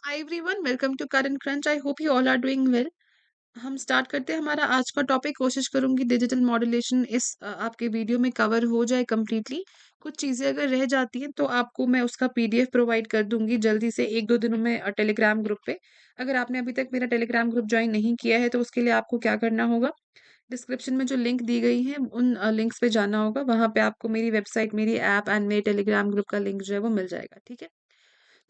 Hi everyone, welcome to Current Crunch. I hope you all are doing well. हम start करते हैं हमारा आज का टॉपिक। कोशिश करूंगी डिजिटल मॉड्यूलेशन इस आपके वीडियो में कवर हो जाए कम्प्लीटली। कुछ चीज़ें अगर रह जाती हैं तो आपको मैं उसका पीडीएफ प्रोवाइड कर दूंगी जल्दी से, एक दो दिनों में टेलीग्राम ग्रुप पे। अगर आपने अभी तक मेरा टेलीग्राम ग्रुप ज्वाइन नहीं किया है तो उसके लिए आपको क्या करना होगा, डिस्क्रिप्शन में जो लिंक दी गई है उन लिंक्स पे जाना होगा। वहां पे आपको मेरी वेबसाइट, मेरी ऐप एंड मेरे टेलीग्राम ग्रुप का लिंक जो है वो मिल जाएगा। ठीक है,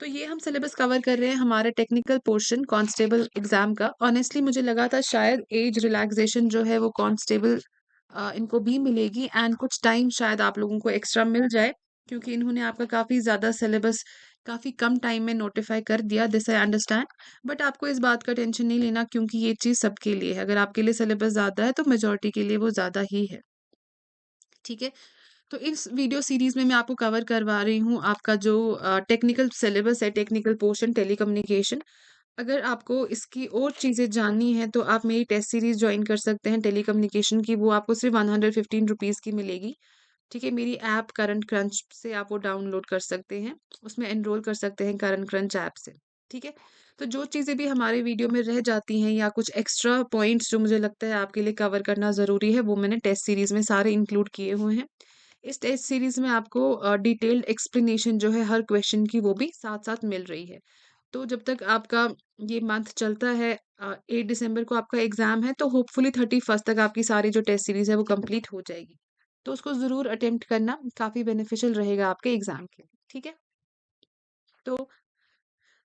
तो ये हम सिलेबस कवर कर रहे हैं हमारे टेक्निकल पोर्शन कांस्टेबल एग्जाम का। ऑनेस्टली मुझे लगा था शायद एज रिलैक्सेशन जो है वो कांस्टेबल इनको भी मिलेगी एंड कुछ टाइम शायद आप लोगों को एक्स्ट्रा मिल जाए, क्योंकि इन्होंने आपका काफ़ी ज़्यादा सिलेबस काफ़ी कम टाइम में नोटिफाई कर दिया। दिस आई अंडरस्टैंड, बट आपको इस बात का टेंशन नहीं लेना, क्योंकि ये चीज़ सबके लिए है। अगर आपके लिए सिलेबस ज़्यादा है तो मेजोरिटी के लिए वो ज़्यादा ही है। ठीक है, तो इस वीडियो सीरीज में मैं आपको कवर करवा रही हूँ आपका जो टेक्निकल सिलेबस है, टेक्निकल पोर्शन टेलीकम्युनिकेशन। अगर आपको इसकी और चीज़ें जाननी है तो आप मेरी टेस्ट सीरीज ज्वाइन कर सकते हैं टेलीकम्युनिकेशन की। वो आपको सिर्फ 115 रुपीज़ की मिलेगी। ठीक है, मेरी ऐप करंट क्रंच से आप वो डाउनलोड कर सकते हैं, उसमें एनरोल कर सकते हैं करंट क्रंच ऐप से। ठीक है, तो जो चीज़ें भी हमारे वीडियो में रह जाती हैं या कुछ एक्स्ट्रा पॉइंट्स जो मुझे लगता है आपके लिए कवर करना ज़रूरी है, वो मैंने टेस्ट सीरीज में सारे इंक्लूड किए हुए हैं। इस टेस्ट सीरीज में आपको डिटेल्ड एक्सप्लेनेशन जो है हर क्वेश्चन की, वो भी साथ साथ मिल रही है। तो जब तक आपका ये मंथ चलता है, 8 दिसंबर को आपका एग्जाम है, तो होपफुली 31 तक आपकी सारी जो टेस्ट सीरीज है वो कंप्लीट हो जाएगी। तो उसको ज़रूर अटेम्प्ट करना, काफ़ी बेनिफिशियल रहेगा आपके एग्जाम के लिए। ठीक है, तो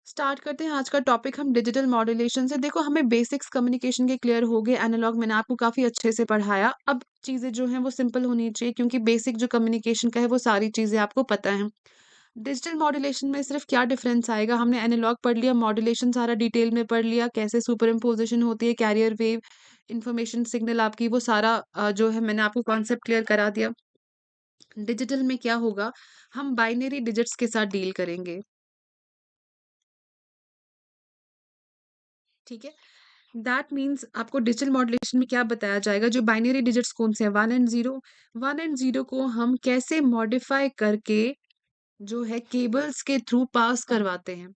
स्टार्ट करते हैं आज का टॉपिक हम डिजिटल मॉड्यूलेशन से। देखो, हमें बेसिक्स कम्युनिकेशन के क्लियर हो गए, एनालॉग मैंने आपको काफ़ी अच्छे से पढ़ाया। अब चीज़ें जो हैं वो सिंपल होनी चाहिए, क्योंकि बेसिक जो कम्युनिकेशन का है वो सारी चीज़ें आपको पता है। डिजिटल मॉड्यूलेशन में सिर्फ क्या डिफरेंस आएगा, हमने एनालॉग पढ़ लिया, मॉड्यूलेशन सारा डिटेल में पढ़ लिया, कैसे सुपर इम्पोजिशन होती है, कैरियर वेव, इंफॉर्मेशन सिग्नल आपकी, वो सारा जो है मैंने आपको कॉन्सेप्ट क्लियर करा दिया। डिजिटल में क्या होगा, हम बाइनरी डिजिट्स के साथ डील करेंगे। ठीक है, दैट मीन्स आपको डिजिटल मॉड्यूलेशन में क्या बताया जाएगा, जो बाइनरी डिजिट्स कौन से हैं, 1 एंड 0। 1 एंड 0 को हम कैसे मॉडिफाई करके जो है केबल्स के थ्रू पास करवाते हैं,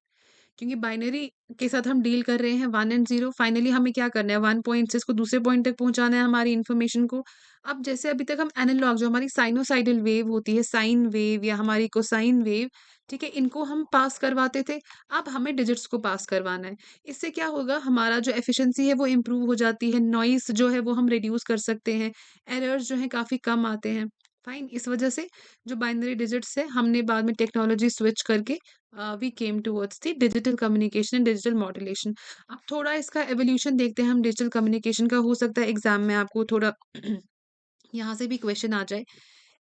क्योंकि बाइनरी के साथ हम डील कर रहे हैं 1 एंड 0। फाइनली हमें क्या करना है, 1 पॉइंट से इसको दूसरे पॉइंट तक पहुंचाना है हमारी इन्फॉर्मेशन को। अब जैसे अभी तक हम एनालॉग, जो हमारी साइनोसाइडल वेव होती है, साइन वेव या हमारी कोसाइन वेव, ठीक है, इनको हम पास करवाते थे। अब हमें डिजिट्स को पास करवाना है। इससे क्या होगा, हमारा जो एफिशिएंसी है वो इम्प्रूव हो जाती है, नॉइस जो है वो हम रिड्यूस कर सकते हैं, एरर्स जो है काफ़ी कम आते हैं। फाइन, इस वजह से जो बाइनरी डिजिट्स है, हमने बाद में टेक्नोलॉजी स्विच करके we came towards the digital communication and digital modulation. अब थोड़ा इसका एवोल्यूशन देखते हैं हम डिजिटल कम्युनिकेशन का। हो सकता है एग्जाम में आपको थोड़ा यहाँ से भी क्वेश्चन आ जाए।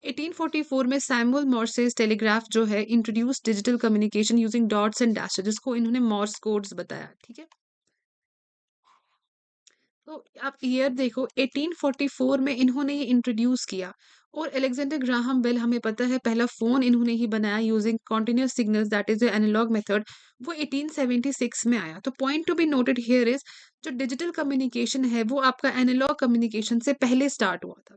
1844 में सैमुअल मॉर्सेस टेलीग्राफ जो है introduce digital communication using dots and dashes, जिसको इन्होंने मॉर्स कोड्स बताया। ठीक है, तो आप ईयर देखो, 1844 में इन्होंने ये इंट्रोड्यूस किया। और अलेक्जेंडर ग्राहम बेल, हमें पता है पहला फोन इन्होंने ही बनाया using continuous signals, that is analog method, वो 1876 में आया। तो point to be noted here is, जो डिजिटल कम्युनिकेशन है वो आपका एनालॉग कम्युनिकेशन से पहले स्टार्ट हुआ था।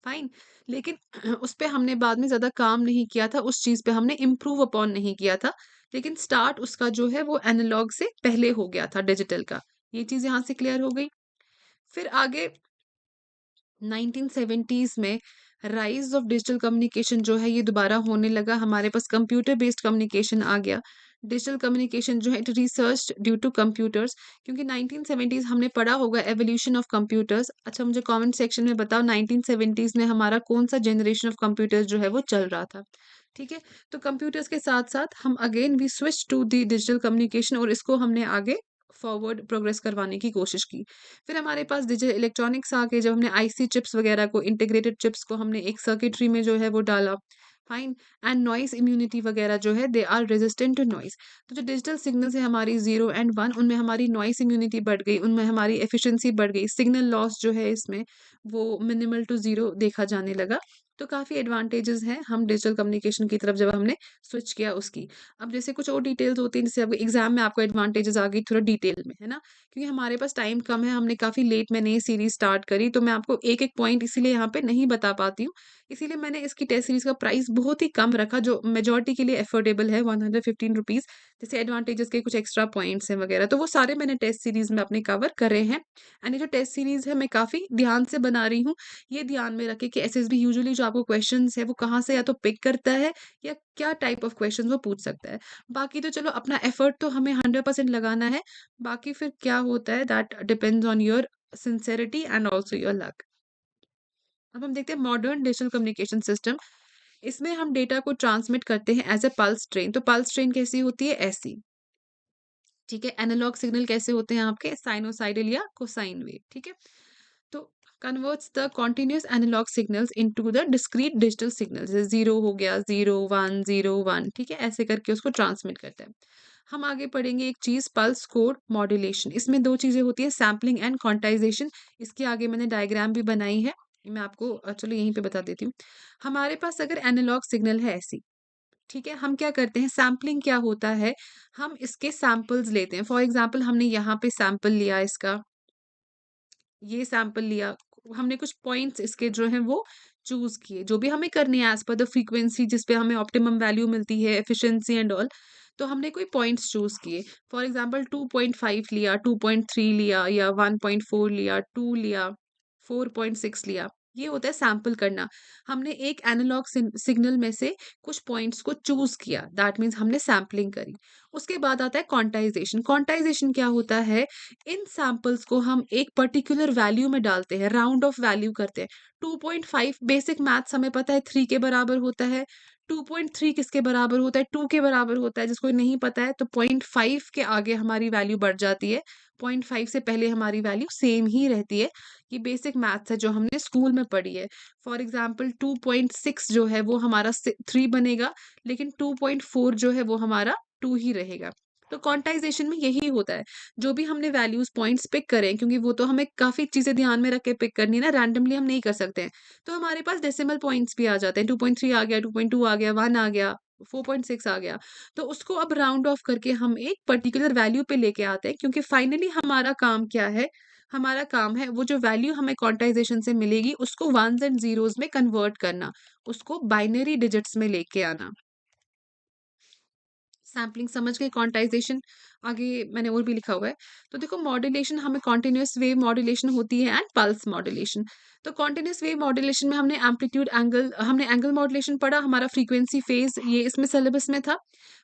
फाइन, लेकिन उस पे हमने बाद में ज्यादा काम नहीं किया था, उस चीज पे हमने इम्प्रूव अपॉन नहीं किया था, लेकिन स्टार्ट उसका जो है वो एनालॉग से पहले हो गया था डिजिटल का। ये चीज यहाँ से क्लियर हो गई। फिर आगे 1970s में राइज ऑफ डिजिटल कम्युनिकेशन जो है ये दोबारा होने लगा, हमारे पास कंप्यूटर बेस्ड कम्युनिकेशन आ गया। डिजिटल कम्युनिकेशन जो है it research due to computers, क्योंकि 1970s हमने पढ़ा होगा एवोल्यूशन ऑफ कंप्यूटर्स। अच्छा, मुझे कमेंट सेक्शन में बताओ 1970s में हमारा कौन सा जनरेशन ऑफ कंप्यूटर्स जो है वो चल रहा था। ठीक है, तो कंप्यूटर्स के साथ साथ हम again we switch to the digital communication, और इसको हमने आगे फॉरवर्ड प्रोग्रेस करवाने की कोशिश की। फिर हमारे पास डिजिटल इलेक्ट्रॉनिक्स आ गए, जब हमने आईसी चिप्स वगैरह को, इंटीग्रेटेड चिप्स को हमने एक सर्किटरी में जो है वो डाला। फाइन, एंड नॉइस इम्यूनिटी वगैरह जो है they are resistant to noise. तो जो डिजिटल सिग्नल्स है हमारी 0 एंड 1, उनमें हमारी नॉइस इम्यूनिटी बढ़ गई, उनमें हमारी एफिशिएंसी बढ़ गई, सिग्नल लॉस जो है इसमें वो मिनिमल टू जीरो देखा जाने लगा। तो काफ़ी एडवांटेजेस हैं हम डिजिटल कम्युनिकेशन की तरफ जब हमने स्विच किया उसकी। अब जैसे कुछ और डिटेल्स होती हैं, जैसे अब एग्जाम में आपको एडवांटेजेस आ गई थोड़ा डिटेल में, है ना, क्योंकि हमारे पास टाइम कम है, हमने काफ़ी लेट मैंने ये सीरीज स्टार्ट करी, तो मैं आपको एक एक पॉइंट इसीलिए यहाँ पे नहीं बता पाती हूँ इसीलिए मैंने इसकी टेस्ट सीरीज़ का प्राइस बहुत ही कम रखा जो मेजॉरिटी के लिए अफोर्डेबल है, 115 रुपीज़। जैसे एडवांटेजेस के कुछ एक्स्ट्रा पॉइंट्स हैं वगैरह, तो वो सारे मैंने टेस्ट सीरीज़ में अपने कवर करे हैं। एंड ये जो टेस्ट सीरीज़ है मैं काफ़ी ध्यान से बना रही हूँ। ये ध्यान में रखें कि एसएसबी यूजुअली जो आपको क्वेश्चंस है वो कहाँ से या तो पिक करता है या क्या टाइप ऑफ क्वेश्चंस वो पूछ सकता है। बाकी तो चलो अपना एफर्ट तो हमें 100% लगाना है, बाकी फिर क्या होता है that depends on your sincerity and also your luck. अब हम देखते हैं मॉडर्न डिजिटल कम्युनिकेशन सिस्टम। इसमें हम डेटा को ट्रांसमिट करते हैं एज अ पल्स ट्रेन। तो पल्स ट्रेन कैसी होती है? ऐसी। ठीक है। एनालॉग सिग्नल कैसे होते हैं आपके? साइनोसाइडल या कोसाइन वेव। ठीक है। तो converts the continuous analog signals into the discrete digital signals, जैसे जीरो हो गया, जीरो वन, जीरो वन। ठीक है, ऐसे करके उसको ट्रांसमिट करता है। हम आगे पढ़ेंगे एक चीज, पल्स कोड मॉड्यूलेशन। इसमें दो चीजें होती है, सैम्पलिंग एंड क्वांटाइजेशन। इसके आगे मैंने डायग्राम भी बनाई है, मैं आपको चलो यहीं पे बता देती हूँ। हमारे पास अगर एनालॉग सिग्नल है ऐसी, ठीक है, हम क्या करते हैं, सैम्पलिंग क्या होता है, हम इसके सैंपल्स लेते हैं। फॉर एग्जाम्पल हमने यहाँ पे सैंपल लिया इसका, ये सैंपल लिया, हमने कुछ पॉइंट्स इसके जो हैं वो चूज़ किए, जो भी हमें करनी है एज़ पर द फ्रीक्वेंसी जिस पे हमें ऑप्टिमम वैल्यू मिलती है, एफिशिएंसी एंड ऑल। तो हमने कोई पॉइंट्स चूज़ किए। फॉर एग्ज़ाम्पल 2.5 लिया, 2.3 लिया या 1.4 लिया, 2 लिया, 4.6 लिया। ये होता है सैंपल करना। हमने एक एनालॉग सिग्नल में से कुछ पॉइंट्स को चूज़ किया, दैट मीन्स हमने सैंपलिंग करी। उसके बाद आता है क्वांटाइजेशन। क्वांटाइजेशन क्या होता है, इन सैंपल्स को हम एक पर्टिकुलर वैल्यू में डालते हैं, राउंड ऑफ वैल्यू करते हैं। 2.5 बेसिक मैथ्स हमें पता है 3 के बराबर होता है। 2.3 किसके बराबर होता है? 2 के बराबर होता है। जिसको नहीं पता है तो 0.5 के आगे हमारी वैल्यू बढ़ जाती है। 0.5 से पहले हमारी वैल्यू सेम ही रहती है। ये बेसिक मैथ्स है जो हमने स्कूल में पढ़ी है। फॉर एग्जाम्पल 2.6 जो है वो हमारा 3 बनेगा, लेकिन 2.4 जो है वो हमारा 2 ही रहेगा। तो क्वांटाइजेशन में यही होता है। जो भी हमने वैल्यूज़ पॉइंट्स पिक करें, क्योंकि वो तो हमें काफ़ी चीज़ें ध्यान में रख के पिक करनी है ना, रैंडमली हम नहीं कर सकते हैं। तो हमारे पास डेसिमल पॉइंट्स भी आ जाते हैं, 2.3 आ गया, 2.2 आ गया, 1 आ गया, 4.6 आ गया। तो उसको अब राउंड ऑफ करके हम एक पर्टिकुलर वैल्यू पे लेके आते हैं, क्योंकि फाइनली हमारा काम क्या है? हमारा काम है वो जो वैल्यू हमें क्वांटाइजेशन से मिलेगी उसको वन्स एंड ज़ीरोज़ में कन्वर्ट करना, उसको बाइनरी डिजिट्स में लेके आना। सैम्पलिंग समझ गए, क्वांटाइजेशन आगे मैंने और भी लिखा हुआ है। तो देखो मॉड्यूलेशन हमें कंटीन्यूअस वेव मॉड्यूलेशन होती है एंड पल्स मॉड्यूलेशन। तो कंटीन्यूअस वेव मॉड्यूलेशन में हमने एम्पलीट्यूड एंगल, हमने एंगल मॉड्यूलेशन पढ़ा, हमारा फ्रीक्वेंसी फेज ये इसमें सिलेबस में था।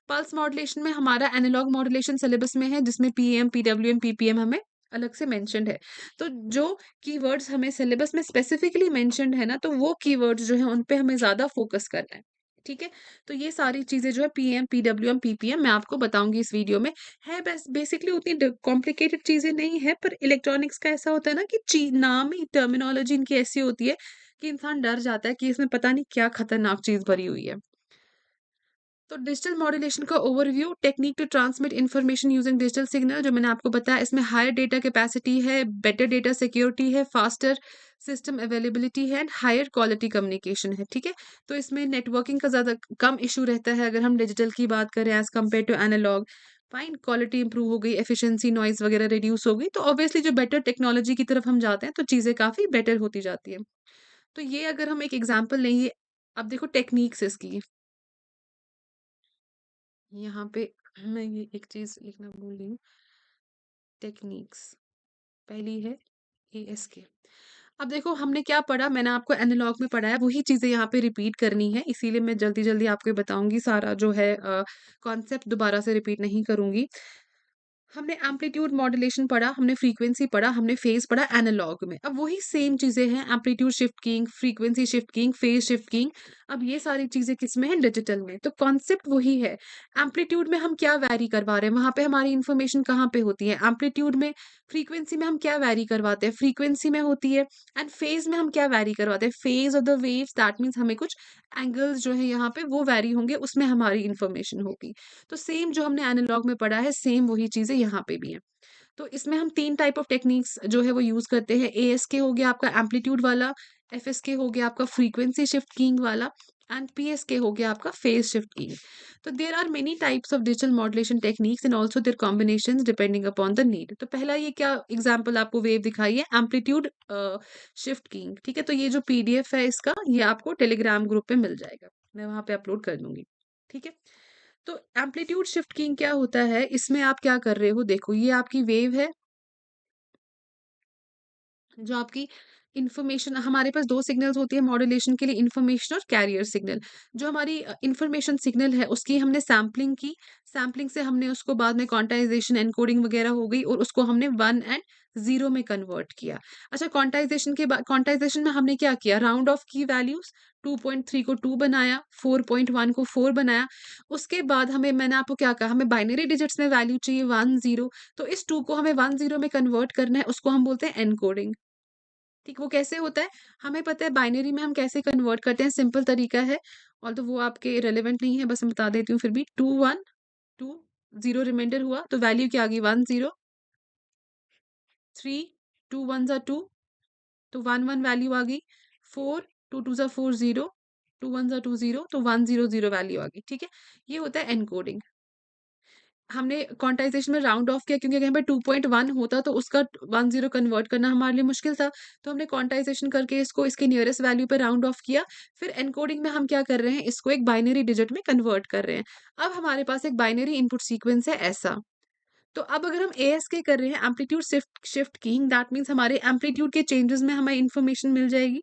पल्स मॉड्यूलेशन में हमारा एनालॉग मॉड्यूलेशन सिलेबस में है, जिसमें पीएम, पीडब्ल्यूएम, पीपीएम हमें अलग से मेंशन्ड है। तो जो कीवर्ड्स हमें सिलेबस में स्पेसिफिकली मेंशन्ड है ना, तो वो कीवर्ड्स जो है उन पे हमें ज़्यादा फोकस करना है। ठीक है? तो ये सारी चीज़ें जो है पीएम, पीडब्ल्यूएम, पीपीएम मैं आपको बताऊँगी इस वीडियो में। है बस बेसिकली उतनी कॉम्प्लिकेटेड चीज़ें नहीं है, पर इलेक्ट्रॉनिक्स का ऐसा होता है ना कि नाम ही टर्मिनोलॉजी इनकी ऐसी होती है कि इंसान डर जाता है कि इसमें पता नहीं क्या खतरनाक चीज़ भरी हुई है। तो डिजिटल मॉड्यूलेशन का overview, technique to transmit information using digital signal, जो मैंने आपको बताया, इसमें हायर डेटा कैपेसिटी है, बेटर डेटा सिक्योरिटी है, फास्टर सिस्टम अवेलेबिलिटी है एंड हायर क्वालिटी कम्युनिकेशन है। ठीक है, तो इसमें नेटवर्किंग का ज़्यादा कम इशू रहता है अगर हम डिजिटल की बात करें as compare to analog. Fine, quality improve हो गई, एफिशिएंसी, नॉइज वगैरह रिड्यूस हो गई, तो ऑब्वियसली जो बेटर टेक्नोलॉजी की तरफ हम जाते हैं तो चीज़ें काफ़ी बेटर होती जाती है। तो ये अगर हम एक एग्जाम्पल लेंगे, अब देखो टेक्निक्स इसकी, यहाँ पे मैं ये एक चीज़ लिखना भूल रही हूँ। टेक्निक्स पहली है एएसके। अब देखो हमने क्या पढ़ा, मैंने आपको एनालॉग में पढ़ाया, वही चीज़ें यहाँ पे रिपीट करनी है, इसीलिए मैं जल्दी-जल्दी आपको ये बताऊँगी, सारा जो है कॉन्सेप्ट दोबारा से रिपीट नहीं करूँगी। हमने एम्पलीट्यूड मॉड्यूलेशन पढ़ा, हमने फ्रीक्वेंसी पढ़ा, हमने फेज़ पढ़ा एनालॉग में। अब वही सेम चीज़ें हैं, amplitude shift keying, frequency shift keying, phase shift keying. अब ये सारी चीज़ें किसमें हैं? डिजिटल में। तो कॉन्सेप्ट वही है। एम्पलीट्यूड में हम क्या वैरी करवा रहे हैं, वहाँ पे हमारी इन्फॉर्मेशन कहाँ पे होती है? एम्पलीट्यूड में। फ्रीक्वेंसी में हम क्या वैरी करवाते हैं? फ्रीक्वेंसी में होती है। एंड फेज़ में हम क्या वैरी करवाते हैं? Phase of the waves, that means हमें कुछ एंगल्स जो है यहाँ पे वो वैरी होंगे, उसमें हमारी इन्फॉर्मेशन होगी। तो सेम जो हमने एनालॉग में पढ़ा है, सेम वही चीज़ें यहाँ पे भी हैं। तो इसमें हम 3 टाइप ऑफ टेक्निक्स जो है वो यूज़ करते हैं। एएसके हो गया आपका एम्पलीट्यूड वाला, एफएसके हो गया आपका फ्रीक्वेंसी शिफ्ट कीइंग वाला, एंड पीएसके हो गया आपका फेज शिफ्ट की। तो there are many types of digital modulation techniques and also there combinations depending upon the need. तो पहला ये क्या एग्जांपल आपको वेव दिखाई है, एम्पलीट्यूड शिफ्ट कीइंग। ठीक है, तो ये जो पीडीएफ है इसका, ये आपको टेलीग्राम ग्रुप पे मिल जाएगा, मैं वहां पे अपलोड कर दूंगी। ठीक है, तो एम्पलीट्यूड शिफ्ट कीइंग क्या होता है, इसमें आप क्या कर रहे हो, देखो ये आपकी वेव है, जो आपकी इन्फॉर्मेशन, हमारे पास दो सिग्नल्स होती है मॉड्यूलेशन के लिए, इन्फॉर्मेशन और कैरियर सिग्नल। जो हमारी इन्फॉर्मेशन सिग्नल है उसकी हमने सैम्पलिंग की, सैम्पलिंग से हमने उसको बाद में क्वांटाइजेशन एनकोडिंग वगैरह हो गई और उसको हमने 1 एंड 0 में कन्वर्ट किया। अच्छा, क्वांटाइजेशन के बाद, क्वांटाइजेशन में हमने क्या किया, राउंड ऑफ की वैल्यूज, 2.3 को 2 बनाया, 4.1 को 4 बनाया। उसके बाद हमें, मैंने आपको क्या कहा, हमें बाइनरी डिजिट्स में वैल्यू चाहिए 1 0, तो इस 2 को हमें 1 0 में कन्वर्ट करना है, उसको हम बोलते हैं एनकोडिंग। ठीक, वो कैसे होता है, हमें पता है बाइनरी में हम कैसे कन्वर्ट करते हैं, सिंपल तरीका है, और तो वो आपके रेलेवेंट नहीं है, बस मैं बता देती हूँ फिर भी। 2 1 2 0 रिमाइंडर हुआ, तो वैल्यू क्या आ गई, 1 0, 3 2 1 2, तो 1 1 वैल्यू आ गई, 4 2 2 4 0, 2 1 2 0, तो 1 0 0 वैल्यू आ गई। ठीक है, ये होता है एनकोडिंग। हमने क्वांटाइजेशन में राउंड ऑफ किया, क्योंकि अगर हमें 2.1 होता तो उसका 1 0 कन्वर्ट करना हमारे लिए मुश्किल था, तो हमने क्वांटाइजेशन करके इसको इसके नियरेस्ट वैल्यू पे राउंड ऑफ किया। फिर एनकोडिंग में हम क्या कर रहे हैं, इसको एक बाइनरी डिजिट में कन्वर्ट कर रहे हैं। अब हमारे पास एक बाइनरी इनपुट सीक्वेंस है ऐसा। तो अब अगर हम एएसके कर रहे हैं, amplitude shift shift keying, that means हमारे एम्पलीट्यूड के चेंजेस में हमें इन्फॉर्मेशन मिल जाएगी।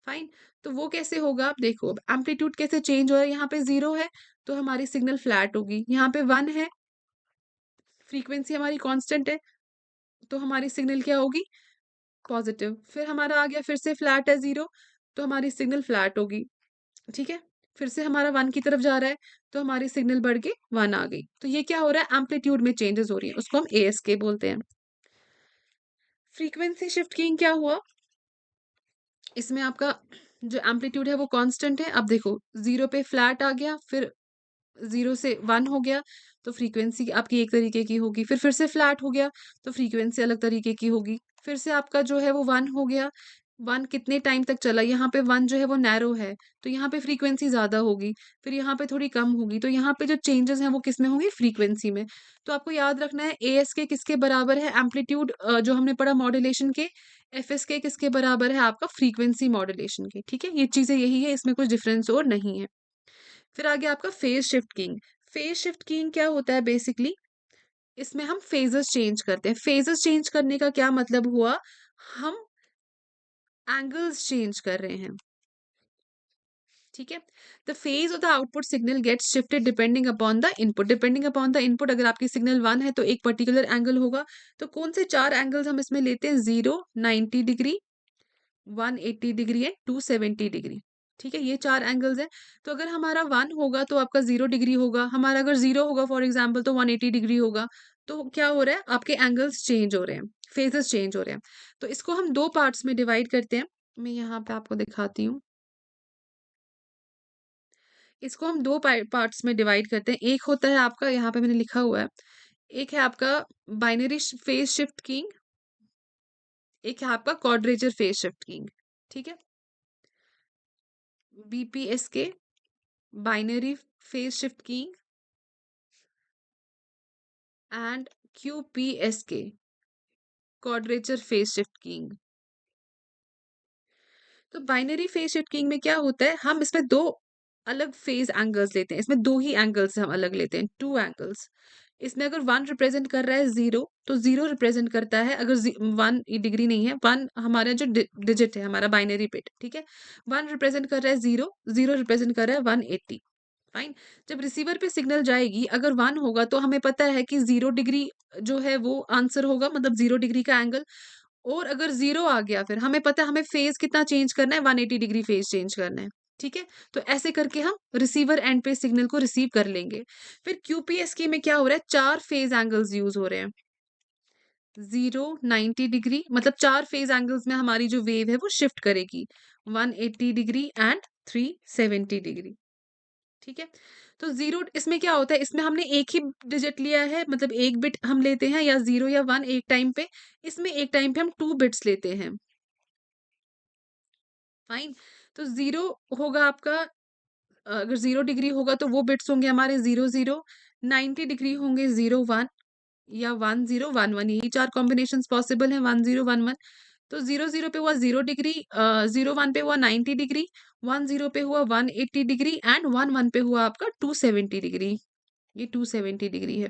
फाइन, तो वो कैसे होगा, आप देखो, अब एम्पलीट्यूड कैसे चेंज हो रहा है, यहाँ पे 0 है तो हमारी सिग्नल फ्लैट होगी, यहाँ पे 1 है, फ्रीक्वेंसी हमारी कांस्टेंट है, तो हमारी सिग्नल क्या होगी, पॉजिटिव। फिर हमारा आ गया, फिर से फ्लैट है 0, तो हमारी सिग्नल फ्लैट होगी। ठीक है, फिर से हमारा 1 की तरफ जा रहा है, तो हमारी सिग्नल बढ़ के 1 आ गई। तो ये क्या हो रहा है, एम्पलीट्यूड में चेंजेस हो रही है, उसको हम एएसके बोलते हैं। फ्रीक्वेंसी शिफ्ट कीइंग क्या हुआ, इसमें आपका जो एम्पलीट्यूड है वो कांस्टेंट है। अब देखो, 0 पे फ्लैट आ गया, फिर 0 से 1 हो गया, तो फ्रीक्वेंसी आपकी एक तरीके की होगी। फिर से फ्लैट हो गया, तो फ्रीक्वेंसी अलग तरीके की होगी। फिर से आपका जो है वो 1 हो गया, 1 कितने टाइम तक चला, यहाँ पे 1 जो है वो नैरो है, तो यहाँ पे फ्रीक्वेंसी ज़्यादा होगी, फिर यहाँ पे थोड़ी कम होगी, तो यहाँ पे जो चेंजेस हैं वो किसमें होंगे, फ्रीक्वेंसी में। तो आपको याद रखना है एएसके किसके बराबर है, एम्पलीट्यूड जो हमने पढ़ा मॉड्यूलेशन के, एफएसके किसके बराबर है, आपका फ्रीक्वेंसी मॉड्यूलेशन के। ठीक है, ये चीज़ें यही है, इसमें कुछ डिफरेंस और नहीं है। फिर आ गया आपका phase shift keying. Phase shift keying क्या होता है, बेसिकली इसमें हम फेजेस चेंज करते हैं। फेजेस चेंज करने का क्या मतलब हुआ, हम एंगल्स चेंज कर रहे हैं। ठीक है, the phase of the output signal gets shifted depending upon the input. Depending upon the input, अगर आपकी सिग्नल 1 है तो एक पर्टिकुलर एंगल होगा। तो कौन से 4 एंगल्स हम इसमें लेते हैं, 0, 90 डिग्री, 180 डिग्री एंड 270 डिग्री। ठीक है, ये 4 एंगल्स हैं। तो अगर हमारा 1 होगा तो आपका 0 डिग्री होगा, हमारा अगर 0 होगा फॉर एग्जाम्पल तो 180 डिग्री होगा। तो क्या हो रहा है, आपके एंगल्स चेंज हो रहे हैं, फेजेस चेंज हो रहे हैं। तो इसको हम 2 पार्ट्स में डिवाइड करते हैं, मैं यहाँ पे आपको दिखाती हूँ। इसको हम 2 पार्ट्स में डिवाइड करते हैं। एक होता है आपका, यहाँ पे मैंने लिखा हुआ है, एक है आपका बाइनरी फेज शिफ्ट कीइंग, एक है आपका क्वाड्रेचर फेज शिफ्ट कीइंग। ठीक है, BPSK, binary phase shift keying, and QPSK, quadrature phase shift keying. तो बाइनरी फेज शिफ्ट कीइंग में क्या होता है, हम इसमें 2 अलग फेज एंगल्स लेते हैं, इसमें 2 ही एंगल्स हम अलग लेते हैं, 2 एंगल्स। इसमें अगर 1 रिप्रेजेंट कर रहा है 0, तो 0 रिप्रेजेंट करता है, अगर 1 डिग्री नहीं है, 1 हमारा जो डिजिट है, हमारा बाइनरी बिट। ठीक है, 1 रिप्रेजेंट कर रहा है 0, 0 रिप्रेजेंट कर रहा है 180। फाइन, जब रिसीवर पे सिग्नल जाएगी, अगर 1 होगा तो हमें पता है कि 0 डिग्री जो है वो आंसर होगा, मतलब 0 डिग्री का एंगल। और अगर 0 आ गया, फिर हमें पता है हमें फेज कितना चेंज करना है, 180 डिग्री फेज चेंज करना है। ठीक है, तो ऐसे करके हम रिसीवर एंड पे सिग्नल को रिसीव कर लेंगे। फिर QPSK में क्या हो रहा है, 4 फेज एंगल्स यूज हो रहे हैं, 0 90 डिग्री, मतलब 4 फेज एंगल्स में हमारी जो वेव है वो शिफ्ट करेगी, 180 डिग्री एंड 370 डिग्री। ठीक है, तो 0 इसमें क्या होता है, इसमें हमने एक ही डिजिट लिया है, मतलब एक बिट हम लेते हैं, या 0 या 1 एक टाइम पे। इसमें एक टाइम पे हम 2 बिट्स लेते हैं। फाइन, तो 0 होगा आपका अगर 0 डिग्री होगा तो वो बिट्स होंगे हमारे 0, 0, 90 डिग्री होंगे 0, 1 या 1, 0, 1, 1, यही 4 कॉम्बिनेशंस पॉसिबल हैं 1, 0, 1, 1। तो 0, 0 पे हुआ 0 डिग्री, 0, 1 पे हुआ 90 डिग्री, 1, 0 पे हुआ 180 डिग्री एंड 1, 1 पे हुआ आपका 270 डिग्री। ये 270 डिग्री है।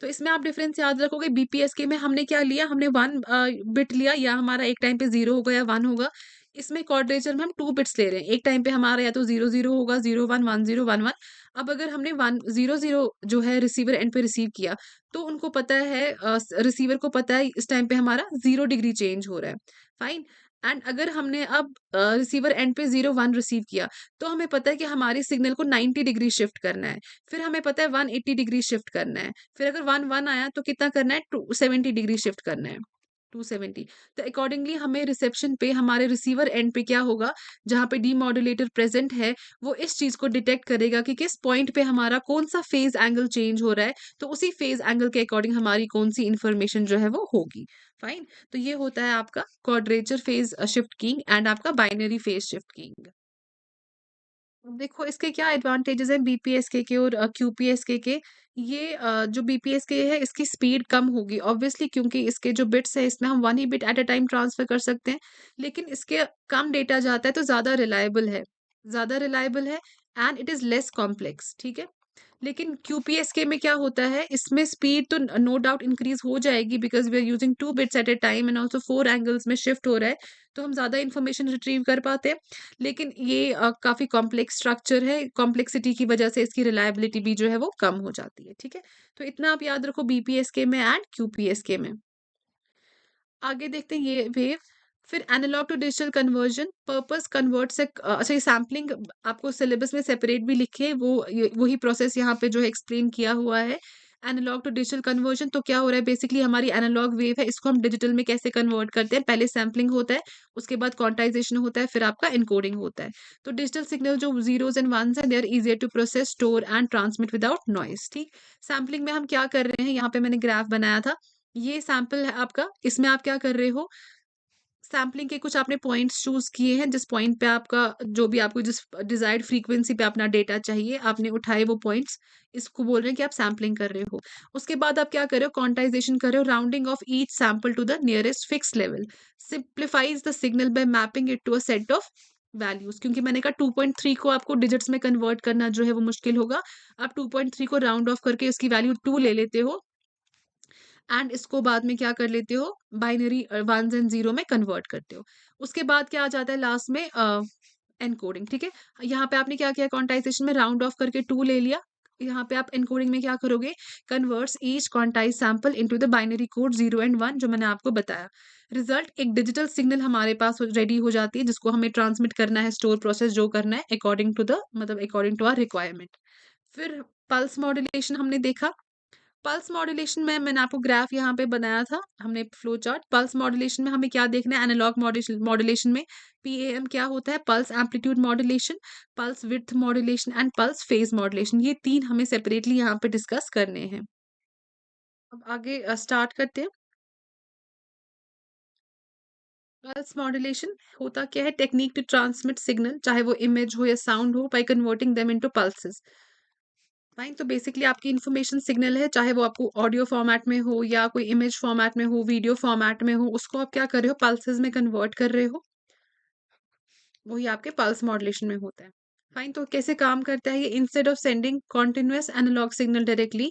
तो इसमें आप डिफरेंस याद रखोगे, बीपीएसके में हमने क्या लिया, हमने 1 बिट लिया, या हमारा एक टाइम पे 0 होगा या 1 होगा। इसमें क्वाड्रेचर में हम 2 बिट्स ले रहे हैं। एक टाइम पे हमारा या तो 0, 0 होगा, 0, 1, 1, 0, 1, 1। अब अगर हमने 1, 0, 0 जो है रिसीवर एंड पे रिसीव किया, तो उनको पता है, रिसीवर को पता है इस टाइम पे हमारा 0 डिग्री चेंज हो रहा है। फाइन। एंड अगर हमने अब रिसीवर एंड पे 0, 1 रिसीव किया, तो हमें पता है कि हमारी सिग्नल को 90 डिग्री शिफ्ट करना है। फिर हमें पता है 180 डिग्री शिफ्ट करना है। फिर अगर 1, 1 आया तो कितना करना है, 270 डिग्री शिफ्ट करना है। 270। तो अकॉर्डिंगली हमें रिसेप्शन पे हमारे रिसीवर एंड पे क्या होगा, जहाँ पे डीमॉड्यूलेटर प्रेजेंट है, वो इस चीज़ को डिटेक्ट करेगा कि किस पॉइंट पे हमारा कौन-सा फेज़ एंगल चेंज हो रहा है, तो उसी फेज़ एंगल के अकॉर्डिंग हमारी कौन-सी इन्फॉर्मेशन जो है वो होगी। फाइन? तो ये होता है आपका quadrature phase shift keying and आपका बाइनरी फेज़ शिफ्ट कीइंग। देखो इसके क्या एडवांटेजेस हैं बीपीएसके के और क्यूपीएसके के। ये जो बीपीएसके है इसकी स्पीड कम होगी ऑब्वियसली, क्योंकि इसके जो बिट्स है इसमें हम 1 ही bit at a time transfer कर सकते हैं। लेकिन इसके कम डेटा जाता है तो ज़्यादा रिलायबल है and it is less complex, ठीक है? लेकिन क्यूपीएसके में क्या होता है, इसमें स्पीड तो नो डाउट इंक्रीज हो जाएगी, because we are using 2 bits at a time and also 4 angles में शिफ्ट हो रहा है, तो हम ज़्यादा इन्फॉर्मेशन रिट्रीव कर पाते हैं। लेकिन ये काफ़ी कॉम्प्लेक्स स्ट्रक्चर है, कॉम्प्लेक्सिटी की वजह से इसकी रिलायबिलिटी भी जो है वो कम हो जाती है, ठीक है? तो इतना आप याद रखो बीपीएसके में एंड क्यूपीएसके में। आगे देखते हैं ये वेव। फिर analog to digital conversion, purpose convert से अच्छा, ये सैम्पलिंग आपको सिलेबस में सेपरेट भी लिखे, वो ये वही प्रोसेस यहाँ पे जो है एक्सप्लेन किया हुआ है। एनालॉग टू डिजिटल कन्वर्जन तो क्या हो रहा है, बेसिकली हमारी एनालॉग वेव है, इसको हम डिजिटल में कैसे कन्वर्ट करते हैं, पहले सैम्पलिंग होता है, उसके बाद क्वांटाइजेशन होता है, फिर आपका एनकोडिंग होता है। तो डिजिटल सिग्नल जो जीरोस एंड वंस है, they are easier to process, store and transmit without noise, ठीक। सैम्पलिंग में हम क्या कर रहे हैं, यहाँ पे मैंने ग्राफ बनाया था, ये सैंपल है आपका, इसमें आप क्या कर रहे हो, सैंपलिंग के कुछ आपने पॉइंट्स चूज किए हैं, जिस पॉइंट पे आपका जो भी आपको जिस डिजायर्ड फ्रीक्वेंसी पे अपना डेटा चाहिए, आपने उठाए वो पॉइंट्स, इसको बोल रहे हैं कि आप सैंपलिंग कर रहे हो। उसके बाद आप क्या कर रहे हो, क्वांटाइजेशन कर रहे हो, rounding off each sample to the nearest fix level, simplifies the signal by mapping it to a set of values, क्योंकि मैंने कहा 2.3 को आपको डिजिट्स में कन्वर्ट करना जो है वो मुश्किल होगा। आप 2.3 को राउंड ऑफ करके उसकी वैल्यू 2 ले लेते हो एंड इसको बाद में क्या कर लेते हो, बाइनरी वंस एंड जीरो में कन्वर्ट करते हो। उसके बाद क्या आ जाता है लास्ट में, एनकोडिंग, ठीक है। यहाँ पे आपने क्या किया, क्वांटाइजेशन में राउंड ऑफ करके 2 ले लिया। यहाँ पे आप एनकोडिंग में क्या करोगे, converts each quantize sample into the binary code 0 and 1, जो मैंने आपको बताया। रिजल्ट एक डिजिटल सिग्नल हमारे पास रेडी हो जाती है, जिसको हमें ट्रांसमिट करना है, स्टोर प्रोसेस जो करना है अकॉर्डिंग टू द, मतलब अकॉर्डिंग टू आवर रिक्वायरमेंट। फिर पल्स मॉड्यूलेशन हमने देखा। पल्स मॉड्यूलेशन में मैंने आपको ग्राफ यहाँ पे बनाया था, हमने फ्लो चार्ट। पल्स मॉड्यूलेशन में हमें क्या देखना है, एनालॉग मॉड्यूलेशन में पीएएम क्या होता है, pulse amplitude modulation, pulse width modulation and pulse phase modulation, ये 3 हमें सेपरेटली यहाँ पे डिस्कस करने हैं। अब आगे स्टार्ट करते हैं। पल्स मॉड्यूलेशन होता क्या है, टेक्निक टू ट्रांसमिट सिग्नल, चाहे वो इमेज हो या साउंड हो, by converting them into pulses. Fine, तो बेसिकली आपकी इन्फॉर्मेशन सिग्नल है, चाहे वो आपको ऑडियो फॉर्मेट में हो या कोई इमेज फॉर्मेट में हो, वीडियो फॉर्मेट में हो, उसको आप क्या कर रहे हो, पल्सेस में कन्वर्ट कर रहे हो, वही आपके पल्स मॉड्यूलेशन में होता है। फाइन, तो कैसे काम करता है ये, instead of sending continuous analog signal directly,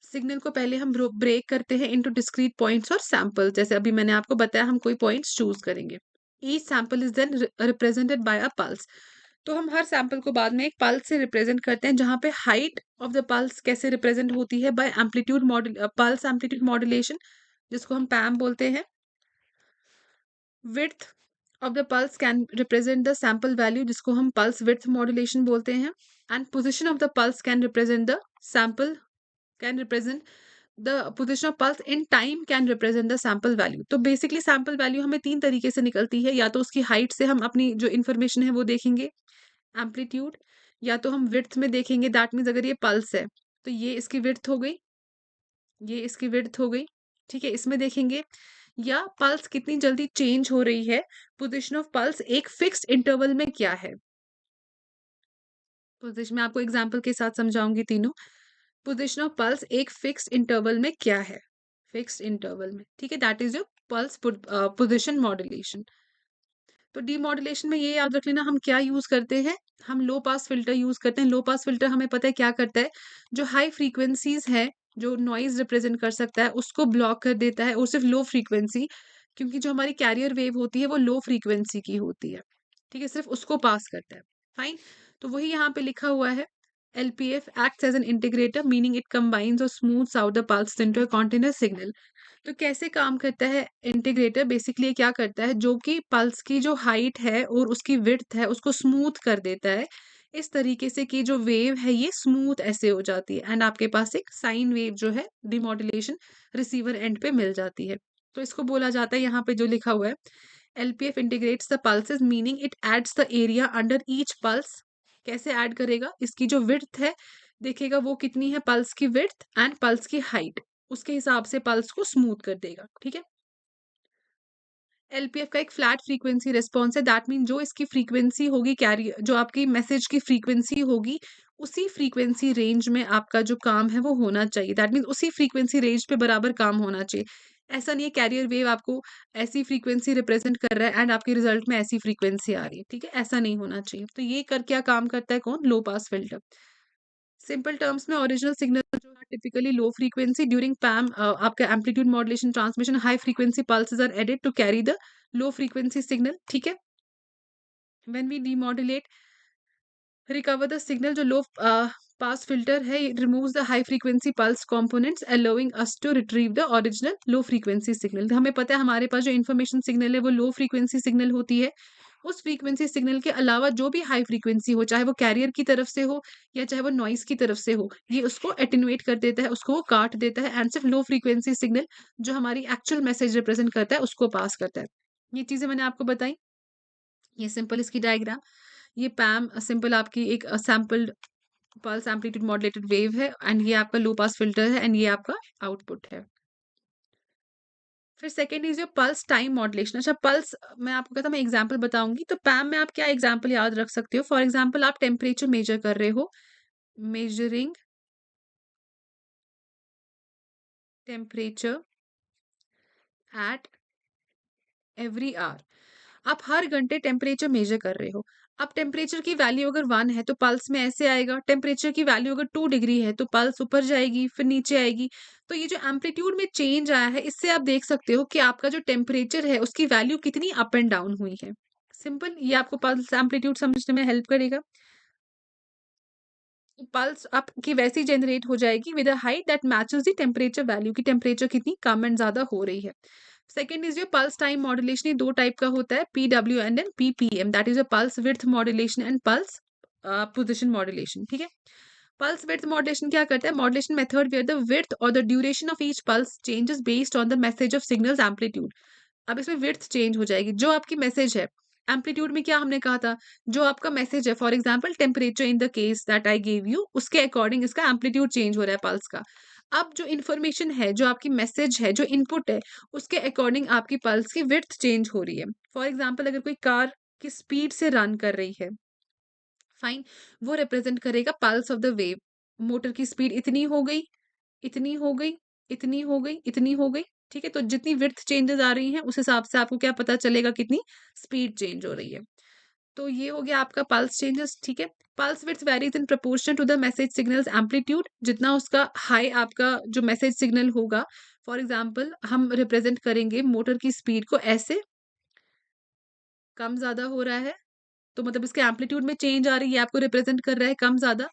signal को पहले हम ब्रेक करते हैं इनटू डिस्क्रीट पॉइंट्स और सैंपल, जैसे अभी मैंने आपको बताया, हम कोई पॉइंट्स चूज करेंगे। Each sample is then represented by a pulse, तो हम हर सैंपल को बाद में एक पल्स से रिप्रेजेंट करते हैं, जहाँ पे हाइट ऑफ द पल्स कैसे रिप्रेजेंट होती है, by amplitude module, pulse amplitude modulation, जिसको हम पैम बोलते हैं। Width of the pulse can represent the sample value, जिसको हम पल्स विड्थ मॉड्यूलेशन बोलते हैं। And position of the pulse can represent the sample, can represent the position of pulse in time, can represent the sample value. तो basically sample value हमें 3 तरीके से निकलती है, या तो उसकी हाइट से हम अपनी जो इन्फॉर्मेशन है वो देखेंगे, एम्पलीट्यूड, या तो हम विड्थ में देखेंगे, दैट मीन्स अगर ये पल्स है तो ये इसकी विड्थ हो गई, ये इसकी विड्थ हो गई, ठीक है, इसमें देखेंगे। या पल्स कितनी जल्दी चेंज हो रही है, पोजीशन ऑफ पल्स एक फिक्स्ड इंटरवल में क्या है, पोजीशन मैं आपको एग्जांपल के साथ समझाऊंगी तीनों। पोजीशन ऑफ पल्स एक फिक्स्ड इंटरवल में क्या है? फिक्स्ड इंटरवल में, ठीक है, that is your pulse position modulation. तो डीमॉड्यूलेशन में ये याद रख लेना, हम क्या यूज करते हैं? हम लो पास फिल्टर यूज करते हैं। लो पास फिल्टर हमें पता है क्या करता है, जो हाई फ्रीक्वेंसीज है, जो नॉइज रिप्रेजेंट कर सकता है, उसको ब्लॉक कर देता है, और सिर्फ लो फ्रीक्वेंसी, क्योंकि जो हमारी कैरियर वेव होती है वो लो फ्रीक्वेंसी की होती है, ठीक है, सिर्फ उसको पास करता है। फाइन। तो वही यहाँ पे लिखा हुआ है, LPF acts as an integrator, meaning it combines or smooths out the pulse into a continuous signal। तो कैसे काम करता है इंटीग्रेटर? बेसिकली ये क्या करता है, जो कि पल्स की जो हाइट है और उसकी विड्थ है उसको स्मूथ कर देता है, इस तरीके से कि जो वेव है ये स्मूथ ऐसे हो जाती है, एंड आपके पास एक साइन वेव जो है डिमॉड्यूलेशन रिसीवर एंड पे मिल जाती है। तो इसको बोला जाता है, यहाँ पे जो लिखा हुआ है, LPF integrates the pulses, meaning it adds the area under each pulse। कैसे ऐड करेगा? इसकी जो विड्थ है, देखेगा वो कितनी है, पल्स की विड्थ एंड पल्स की हाइट, उसके हिसाब से पल्स को स्मूथ कर देगा, ठीक है। LPF का एक फ्लैट फ्रीक्वेंसी रिस्पॉन्स है, दैट मीन जो इसकी फ्रीक्वेंसी होगी, कैरी जो आपकी मैसेज की फ्रीक्वेंसी होगी, उसी फ्रीक्वेंसी रेंज में आपका जो काम है वो होना चाहिए, दैट मीन उसी फ्रीक्वेंसी रेंज पे बराबर काम होना चाहिए। ऐसा नहीं है कैरियर वेव आपको ऐसी फ्रीक्वेंसी रिप्रेजेंट कर रहा है एंड आपके रिजल्ट में ऐसी फ्रीक्वेंसी आ रही है, ठीक है, ऐसा नहीं होना चाहिए। तो ये कर क्या काम करता है कौन? Low pass filter. Simple terms में ओरिजिनल सिग्नल जो है typically low frequency, during PAM आपका amplitude modulation transmission high frequency pulses are added to carry the low frequency signal, ठीक है। When we demodulate recover the signal, जो low pass filter है, removes the high frequency pulse components allowing us to retrieve the original low frequency signal. हमें पता है हमारे पास जो information signal है वो लो फ्रीक्वेंसी सिग्नल होती है, उस फ्रीक्वेंसी सिग्नल के अलावा जो भी हाई फ्रीक्वेंसी हो, चाहे वो कैरियर की तरफ से हो या चाहे वो नॉइस की तरफ से हो, ये उसको एटेन्युएट कर देता है, उसको वो काट देता है, एंड सिर्फ लो फ्रीक्वेंसी सिग्नल जो हमारी एक्चुअल मैसेज रिप्रेजेंट करता है उसको पास करता है। ये चीजें मैंने आपको बताई। ये सिंपल इसकी डायग्राम, ये पैम सिंपल आपकी एक sampled pulse amplitude modulated wave है, एंड ये आपका लो पास फिल्टर है, एंड ये आपका आउटपुट है। फिर second is your pulse time modulation. अच्छा, पल्स मैं आपको कहता, मैं एग्जांपल बताऊंगी, तो पैम में आप क्या एग्जांपल याद रख सकते हो? फॉर एग्जांपल आप टेम्परेचर मेजर कर रहे हो, measuring temperature at every hour. आप हर घंटे टेम्परेचर मेजर कर रहे हो। अब टेम्परेचर की वैल्यू अगर 1 है तो पल्स में ऐसे आएगा, टेम्परेचर की वैल्यू अगर 2 डिग्री है तो पल्स ऊपर जाएगी फिर नीचे आएगी। तो ये जो एम्पलीट्यूड में चेंज आया है, इससे आप देख सकते हो कि आपका जो टेम्परेचर है उसकी वैल्यू कितनी अप एंड डाउन हुई है। सिंपल, ये आपको पल्स एम्पलीट्यूड समझने में हेल्प करेगा। पल्स आपकी वैसी जनरेट हो जाएगी with a height that matches the temperature value, की टेम्परेचर कितनी कम एंड ज्यादा हो रही है। Second is your pulse time modulation. ये दो टाइप का होता है, PWN and PPM, that is a pulse width modulation and pulse position modulation, ठीक है। पल्स विड्थ मॉड्यूलेशन क्या करता है? Modulation method where the width और the duration of each pulse changes based on the message of signals amplitude. अब इसमें width change हो जाएगी, जो आपकी मैसेज है। एम्पलीट्यूड में क्या हमने कहा था, जो आपका मैसेज है, for example temperature in the case that I gave you, उसके अकॉर्डिंग इसका एम्पलीट्यूड चेंज हो रहा है पल्स का। अब जो इन्फॉर्मेशन है, जो आपकी मैसेज है, जो इनपुट है, उसके अकॉर्डिंग आपकी पल्स की विड्थ चेंज हो रही है। फॉर एग्जाम्पल अगर कोई कार की स्पीड से रन कर रही है, फाइन, वो रिप्रेजेंट करेगा pulse of the wave. Motor की स्पीड इतनी हो गई, इतनी हो गई, इतनी हो गई, इतनी हो गई, ठीक है। तो जितनी विड्थ चेंजेस आ रही हैं उस हिसाब से आपको क्या पता चलेगा कितनी स्पीड चेंज हो रही है। तो ये हो गया आपका पल्स चेंजेस, ठीक है। Pulse width varies in proportion to the message signals amplitude, जितना उसका हाई आपका जो मैसेज सिग्नल होगा, फॉर एग्जाम्पल हम रिप्रेजेंट करेंगे मोटर की स्पीड को ऐसे, कम ज्यादा हो रहा है तो मतलब इसके एम्पलीट्यूड में चेंज आ रही है, आपको रिप्रेजेंट कर रहा है कम ज्यादा।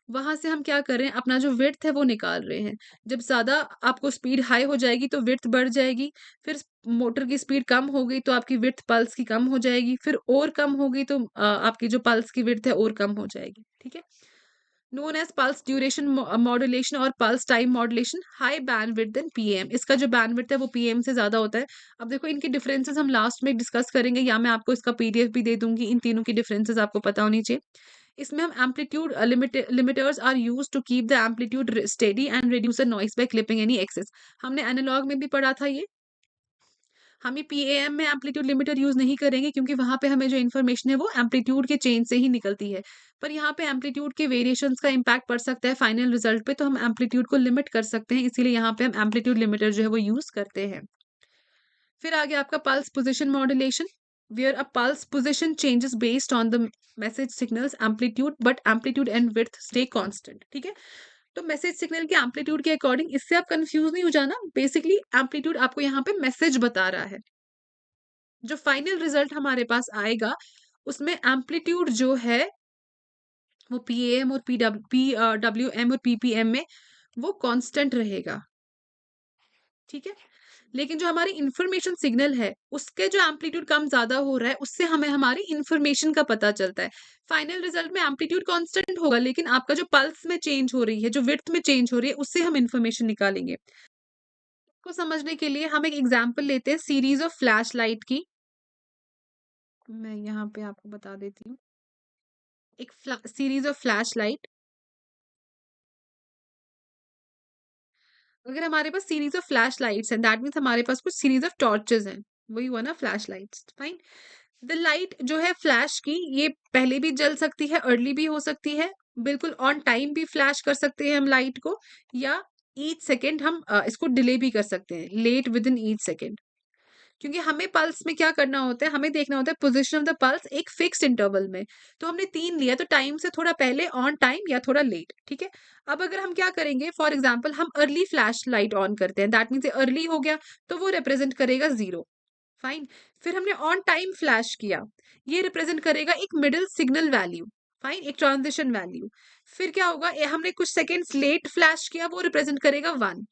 वहां से हम क्या कर रहे हैं, अपना जो विड्थ है वो निकाल रहे हैं। जब ज्यादा आपको स्पीड हाई हो जाएगी तो विड्थ बढ़ जाएगी, फिर मोटर की स्पीड कम हो गई तो आपकी विड्थ पल्स की कम हो जाएगी, फिर और कम हो गई तो आपकी जो पल्स की विड्थ है और कम हो जाएगी, ठीक है। Known as pulse duration modulation और pulse time modulation. High bandwidth than PM, इसका जो बैंडविड्थ है वो पीएम से ज्यादा होता है। अब देखो इनके डिफरेंसेस हम लास्ट में डिस्कस करेंगे, या मैं आपको इसका PDF भी दे दूंगी, इन तीनों की डिफरेंसेस आपको पता होनी चाहिए। इसमें हम amplitude limiters are use to keep the amplitude steady and reduce the noise by clipping any excess. हमने एनालॉग में भी पढ़ा था ये। हम ये पीएएम में एम्पलीट्यूड लिमिटर यूज़ नहीं करेंगे क्योंकि वहाँ पे हमें जो इन्फॉर्मेशन है वो एम्पलीट्यूड के चेंज से ही निकलती है। पर यहाँ पे एम्पलीट्यूड के वेरिएशंस का इम्पैक्ट पड़ सकता है फाइनल रिजल्ट पे, तो हम एम्पलीट्यूड को लिमिट कर सकते हैं, इसीलिए यहाँ पे हम एम्पलीट्यूड लिमिटर जो है वो यूज़ करते हैं। फिर आ गया आपका pulse position modulation, where a pulse position changes based on the message signals amplitude but amplitude and width stay constant. ठीक है, तो मैसेज सिग्नल के एम्पलीट्यूड के अकॉर्डिंग, इससे आप कंफ्यूज नहीं हो जाना। बेसिकली एम्पलीट्यूड आपको यहाँ पे मैसेज बता रहा है। जो फाइनल रिजल्ट हमारे पास आएगा उसमें एम्पलीट्यूड जो है वो पीएएम और डब्ल्यूएम और पीपीएम में वो कांस्टेंट रहेगा। ठीक है, लेकिन जो हमारी इंफॉर्मेशन सिग्नल है उसके जो एम्पलीट्यूड कम ज्यादा हो रहा है उससे हमें हमारी इंफॉर्मेशन का पता चलता है। फाइनल रिजल्ट में एम्पलीट्यूड कांस्टेंट होगा, लेकिन आपका जो पल्स में चेंज हो रही है, जो विड्थ में चेंज हो रही है, उससे हम इंफॉर्मेशन निकालेंगे। को समझने के लिए हम एक एग्जांपल लेते हैं सीरीज ऑफ फ्लैश लाइट की। मैं यहाँ पे आपको बता देती हूँ, एक सीरीज ऑफ फ्लैश लाइट। अगर हमारे पास सीरीज ऑफ फ्लैश लाइट्स हैं, दैट मीन्स हमारे पास कुछ सीरीज ऑफ टॉर्चेस हैं, वही हुआ ना flash lights. Fine, the light जो है फ्लैश की, ये पहले भी जल सकती है, अर्ली भी हो सकती है, बिल्कुल ऑन टाइम भी फ्लैश कर सकते हैं हम लाइट को, या ईच सेकेंड हम इसको डिले भी कर सकते हैं, let within each second. क्योंकि हमें पल्स में क्या करना होता है, हमें देखना होता है पोजीशन ऑफ द पल्स एक फिक्स्ड इंटरवल में। तो हमने 3 लिया, तो टाइम से थोड़ा पहले, ऑन टाइम या थोड़ा लेट। ठीक है, अब अगर हम क्या करेंगे, फॉर एग्जांपल हम अर्ली फ्लैश लाइट ऑन करते हैं, दैट मीन्स अर्ली हो गया, तो वो रिप्रेजेंट करेगा 0। फाइन, फिर हमने ऑन टाइम फ्लैश किया, ये रिप्रेजेंट करेगा एक मिडिल सिग्नल वैल्यू। फाइन, एक ट्रांजिशन वैल्यू। फिर क्या होगा, हमने कुछ सेकेंड्स लेट फ्लैश किया, वो रिप्रेजेंट करेगा 1।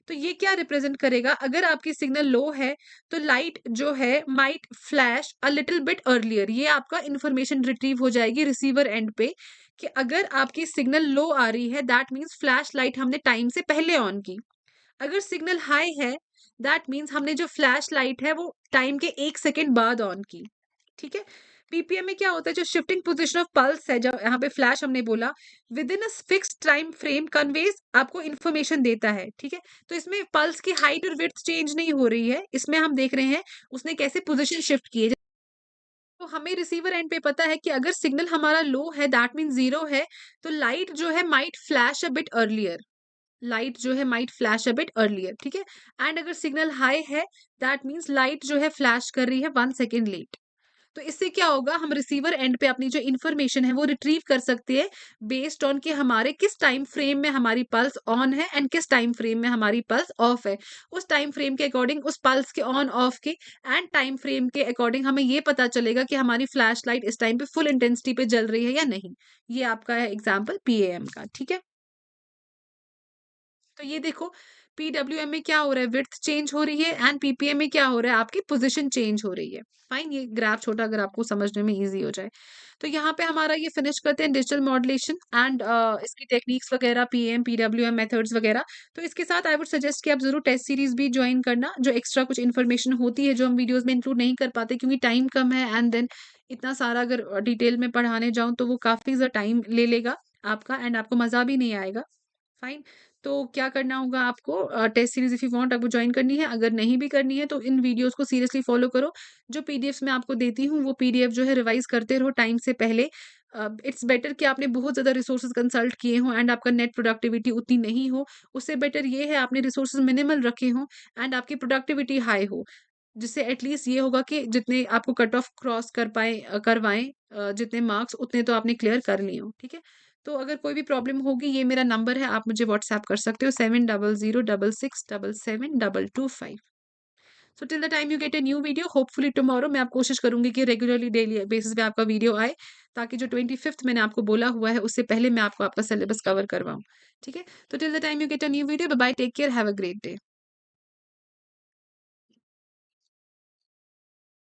तो ये क्या रिप्रेजेंट करेगा, अगर आपकी सिग्नल लो है तो लाइट जो है might flash a little bit earlier. ये आपका इंफॉर्मेशन रिट्रीव हो जाएगी रिसीवर एंड पे कि अगर आपकी सिग्नल लो आ रही है, दैट मीन्स फ्लैश लाइट हमने टाइम से पहले ऑन की। अगर सिग्नल हाई है, दैट मीन्स हमने जो फ्लैश लाइट है वो टाइम के 1 सेकेंड बाद ऑन की। ठीक है, पीपीएम में क्या होता है, जो शिफ्टिंग पोजीशन ऑफ पल्स है, जो यहाँ पे फ्लैश हमने बोला, with in a fixed time frame conveys आपको इन्फॉर्मेशन देता है। ठीक है, तो इसमें पल्स की हाइट और विड्थ चेंज नहीं हो रही है, इसमें हम देख रहे हैं उसने कैसे पोजीशन शिफ्ट की है। तो हमें रिसीवर एंड पे पता है कि अगर सिग्नल हमारा लो है, दैट मीन 0 है, तो लाइट जो है might flash a bit earlier, light जो है might flash a bit earlier. ठीक है, एंड अगर सिग्नल हाई है, दैट मीन्स लाइट जो है फ्लैश कर रही है 1 सेकेंड लेट। तो इससे क्या होगा, हम रिसीवर एंड पे अपनी जो इन्फॉर्मेशन है वो रिट्रीव कर सकते हैं बेस्ड ऑन कि हमारे किस टाइम फ्रेम में हमारी पल्स ऑन है एंड किस टाइम फ्रेम में हमारी पल्स ऑफ है। उस टाइम फ्रेम के अकॉर्डिंग, उस पल्स के ऑन ऑफ के एंड टाइम फ्रेम के अकॉर्डिंग हमें ये पता चलेगा कि हमारी फ्लैश लाइट इस टाइम पे फुल इंटेंसिटी पे जल रही है या नहीं। ये आपका है एग्जाम्पल पीएएम का। ठीक है, तो ये देखो, पीडब्ल्यूएम में क्या हो रहा है, विड्थ चेंज हो रही है, एंड पीपीएम में क्या हो रहा है, आपकी पोजीशन चेंज हो रही है। फाइन, ये ग्राफ छोटा अगर आपको समझने में इजी हो जाए। तो यहाँ पे हमारा ये फिनिश करते हैं डिजिटल मॉड्यूलेशन एंड इसकी टेक्निक्स वगैरह, पीएम पीडब्ल्यूएम मेथड्स वगैरह। तो इसके साथ आई वुड सजेस्ट कि आप जरूर टेस्ट सीरीज भी ज्वाइन करना, जो एक्स्ट्रा कुछ इन्फॉर्मेशन होती है जो हम वीडियोज में इंक्लूड नहीं कर पाते क्योंकि टाइम कम है, एंड देन इतना सारा अगर डिटेल में पढ़ाने जाऊं तो वो काफी ज्यादा टाइम ले लेगा आपका, एंड आपको मजा भी नहीं आएगा। फाइन, तो क्या करना होगा आपको, test series if you want आपको ज्वाइन करनी है, अगर नहीं भी करनी है तो इन वीडियोस को सीरियसली फॉलो करो। जो पीडीएफ्स मैं आपको देती हूँ वो पीडीएफ जो है रिवाइज करते रहो टाइम से पहले। इट्स बेटर कि आपने बहुत ज़्यादा रिसोर्सेज कंसल्ट किए हों एंड आपका नेट प्रोडक्टिविटी उतनी नहीं हो। उससे बेटर ये है आपने रिसोर्सेज मिनिमल रखे हों एंड आपकी प्रोडक्टिविटी हाई हो, जिससे एटलीस्ट ये होगा कि जितने आपको कट ऑफ क्रॉस करवाएं, जितने मार्क्स उतने तो आपने क्लियर कर लिए हो। ठीक है, तो अगर कोई भी प्रॉब्लम होगी, ये मेरा नंबर है, आप मुझे व्हाट्सएप कर सकते हो 7006677225। So till the time you gate a new video, hopefully tomorrow मैं आप कोशिश करूंगी कि रेगुलरली डेली बेसिस पे आपका वीडियो आए, ताकि जो 25th मैंने आपको बोला हुआ है उससे पहले मैं आपको आपका सिलेबस कवर करवाऊं। ठीक है, तो till the time you get a new video, bye bye, take care, have a great day.